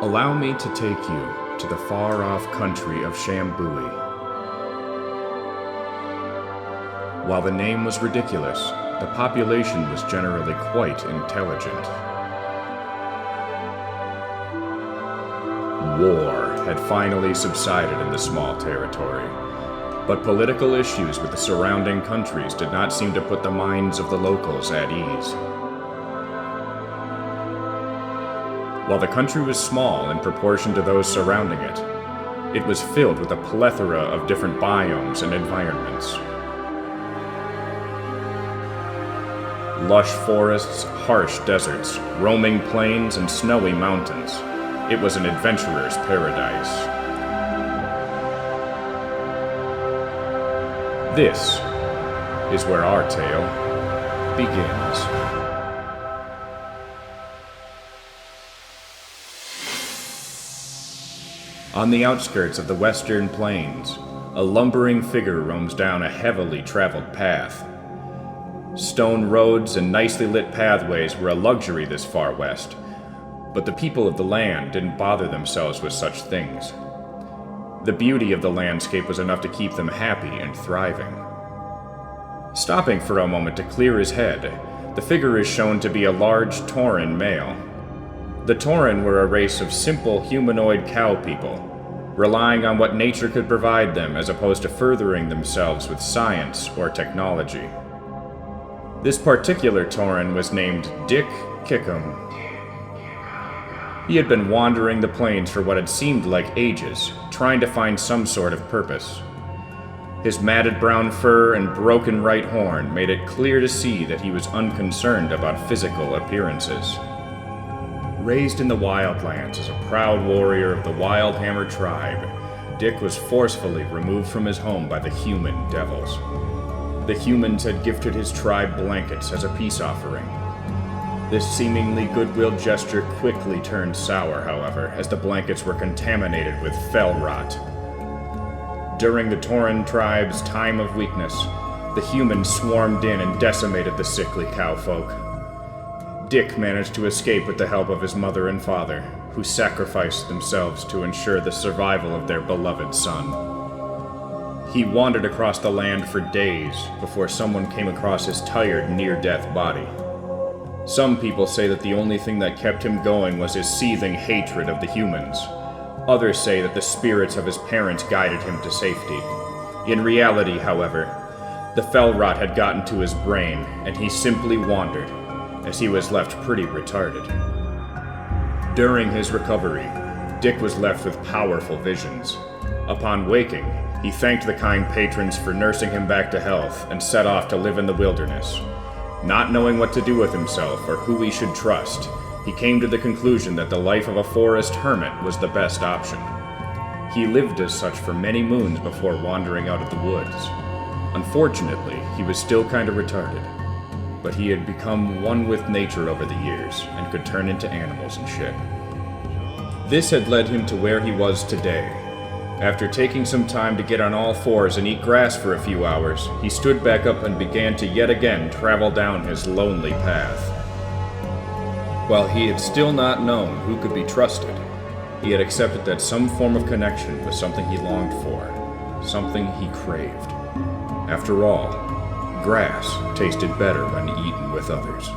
Allow me to take you to the far-off country of Shambui. While the name was ridiculous, the population was generally quite intelligent. War had finally subsided in the small territory, but political issues with the surrounding countries did not seem to put the minds of the locals at ease. While the country was small in proportion to those surrounding it, it was filled with a plethora of different biomes and environments. Lush forests, harsh deserts, roaming plains, and snowy mountains. It was an adventurer's paradise. This is where our tale begins. On the outskirts of the western plains, a lumbering figure roams down a heavily traveled path. Stone roads and nicely lit pathways were a luxury this far west, but the people of the land didn't bother themselves with such things. The beauty of the landscape was enough to keep them happy and thriving. Stopping for a moment to clear his head, the figure is shown to be a large Tauren male. The Tauren were a race of simple humanoid cow people, relying on what nature could provide them as opposed to furthering themselves with science or technology. This particular Tauren was named Dick Kickham. He had been wandering the plains for what had seemed like ages, trying to find some sort of purpose. His matted brown fur and broken right horn made it clear to see that he was unconcerned about physical appearances. Raised in the wildlands as a proud warrior of the Wildhammer tribe, Dick was forcefully removed from his home by the human devils. The humans had gifted his tribe blankets as a peace offering. This seemingly goodwill gesture quickly turned sour, however, as the blankets were contaminated with fell rot. During the Tauren tribe's time of weakness, the humans swarmed in and decimated the sickly cowfolk. Dick managed to escape with the help of his mother and father, who sacrificed themselves to ensure the survival of their beloved son. He wandered across the land for days before someone came across his tired, near-death body. Some people say that the only thing that kept him going was his seething hatred of the humans. Others say that the spirits of his parents guided him to safety. In reality, however, the fell rot had gotten to his brain, and he simply wandered, as he was left pretty retarded. During his recovery, Dick was left with powerful visions. Upon waking, he thanked the kind patrons for nursing him back to health and set off to live in the wilderness. Not knowing what to do with himself or who he should trust, he came to the conclusion that the life of a forest hermit was the best option. He lived as such for many moons before wandering out of the woods. Unfortunately, he was still kind of retarded, but he had become one with nature over the years and could turn into animals and shit. This had led him to where he was today. After taking some time to get on all fours and eat grass for a few hours, he stood back up and began to yet again travel down his lonely path. While he had still not known who could be trusted, he had accepted that some form of connection was something he longed for, something he craved. After all, grass tasted better when eaten with others.